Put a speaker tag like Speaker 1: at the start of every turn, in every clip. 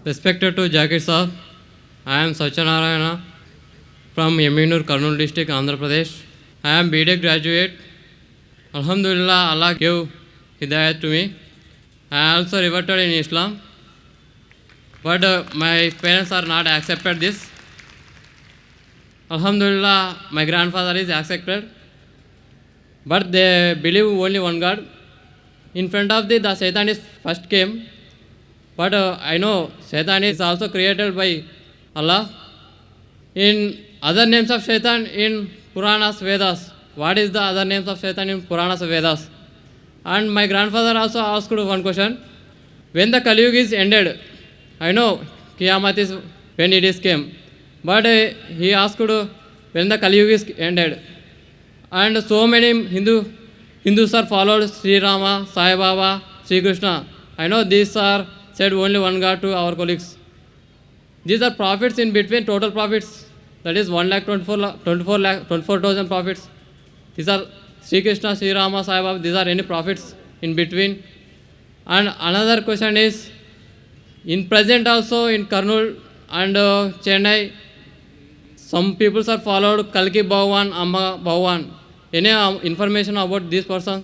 Speaker 1: Respected to Jakir Saab, I am Satyanarayana from Yeminur, Kurnool district, Andhra Pradesh. I am BTech graduate. Alhamdulillah, Allah gave Hidayat to me. I also reverted in Islam, but my parents are not accepted this. Alhamdulillah, my grandfather is accepted, but they believe only one God. In front of the Satan is first came, but I know Satan is also created by Allah. In other names of Satan in Puranas, Vedas, what is the other names of Satan in Puranas, Vedas? And my grandfather also asked one question. When the Kali Yuga is ended, I know Qiyamah is when it is came, but he asked when the Kali Yuga is ended. And so many Hindus are followed Sri Rama, Sai Baba, Sri Krishna. I know these are said only one God to our colleagues. These are prophets in between, total prophets. That is 1,24,000 prophets. These are Sri Krishna, Sri Rama, Sai Baba. These are any prophets in between. And another question is, in present also in Kurnool and Chennai, some people are followed Kalki Bhagwan, Amma Bhagwan. Any information about this person?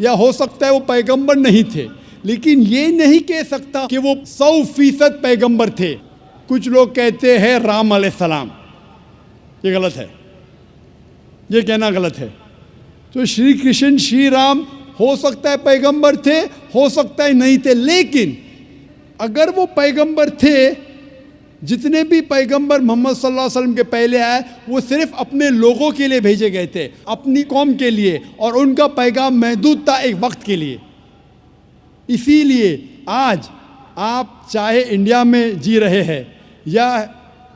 Speaker 2: یا ہو سکتا ہے وہ پیغمبر نہیں تھے، لیکن یہ نہیں کہہ سکتا کہ وہ 100% پیغمبر تھے۔ کچھ لوگ کہتے ہیں رام علیہ السلام، یہ غلط ہے، یہ کہنا غلط ہے۔ تو شری کرشن شری رام ہو سکتا ہے پیغمبر تھے، ہو سکتا ہے نہیں تھے، لیکن اگر وہ پیغمبر تھے، جتنے بھی پیغمبر محمد صلی اللہ علیہ وسلم کے پہلے آئے وہ صرف اپنے لوگوں کے لیے بھیجے گئے تھے، اپنی قوم کے لیے، اور ان کا پیغام محدود تھا ایک وقت کے لیے۔ اسی لیے آج آپ چاہے انڈیا میں جی رہے ہیں یا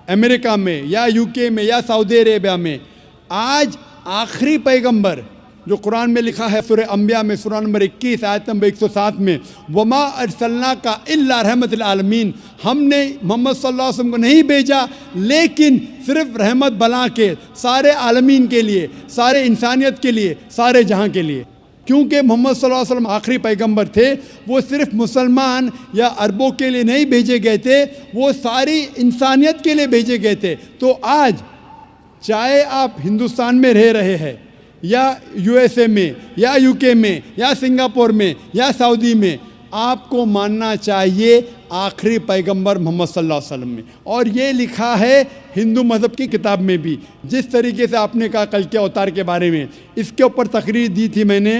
Speaker 2: امریکہ میں یا یو کے میں یا سعودی عربیہ میں، آج آخری پیغمبر جو قرآن میں لکھا ہے سورہ انبیاء میں سورہ نمبر 21 آیت نمبر 107 میں، وما ارسلناک الا رحمت للعالمین، ہم نے محمد صلی اللہ علیہ وسلم کو نہیں بھیجا لیکن صرف رحمت بنا کے سارے عالمین کے لیے، سارے انسانیت کے لیے، سارے جہاں کے لیے۔ کیونکہ محمد صلی اللہ علیہ وسلم آخری پیغمبر تھے، وہ صرف مسلمان یا عربوں کے لیے نہیں بھیجے گئے تھے، وہ ساری انسانیت کے لیے بھیجے گئے تھے۔ تو آج چاہے آپ ہندوستان میں رہ رہے ہیں یا یو ایس اے میں یا یو کے میں یا سنگاپور میں یا سعودی میں، آپ کو ماننا چاہیے آخری پیغمبر محمد صلی اللہ علیہ وسلم میں۔ اور یہ لکھا ہے ہندو مذہب کی کتاب میں بھی، جس طریقے سے آپ نے کہا کلکی اوتار کے بارے میں، اس کے اوپر تقریر دی تھی میں نے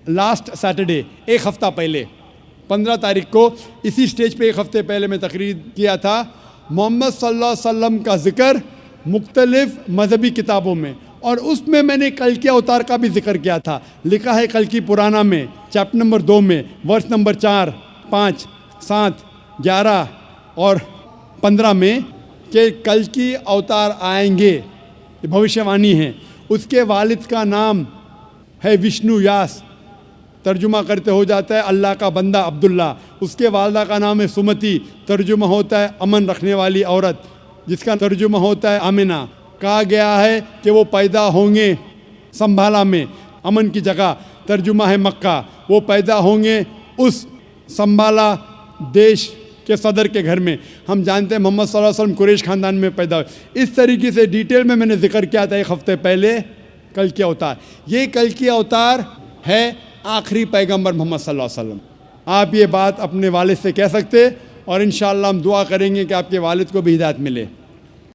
Speaker 2: لاسٹ سیٹرڈے، ایک ہفتہ پہلے 15 تاریخ کو اسی سٹیج پہ ایک ہفتے پہلے میں تقریر کیا تھا، محمد صلی اللہ علیہ وسلم کا ذکر مختلف مذہبی کتابوں میں، اور اس میں میں نے کلکی اوتار کا بھی ذکر کیا تھا۔ لکھا ہے کلکی پرانا میں چیپٹر نمبر 2 میں ورس نمبر 4، 5، 7، 11 اور 15 میں کہ کلکی اوتار آئیں گے، یہ بھوشیہ وانی ہے۔ اس کے والد کا نام ہے وشنو یاس، ترجمہ کرتے ہو جاتا ہے اللہ کا بندہ عبداللہ۔ اس کے والدہ کا نام ہے سمتی، ترجمہ ہوتا ہے امن رکھنے والی عورت، جس کا ترجمہ ہوتا ہے آمنہ۔ کہا گیا ہے کہ وہ پیدا ہوں گے سنبھالا میں، امن کی جگہ، ترجمہ ہے مکہ۔ وہ پیدا ہوں گے اس سنبھالا دیش کے صدر کے گھر میں۔ ہم جانتے ہیں محمد صلی اللہ علیہ وسلم قریش خاندان میں پیدا ہوئے۔ اس طریقے سے ڈیٹیل میں نے ذکر کیا تھا ایک ہفتے پہلے کلکی اوتار۔ یہ کلکی اوتار ہے آخری پیغمبر محمد صلی اللہ علیہ وسلم۔ آپ یہ بات اپنے والد سے کہہ سکتے، اور انشاءاللہ ہم دعا کریں گے کہ آپ کے والد کو بھی ہدایت ملے۔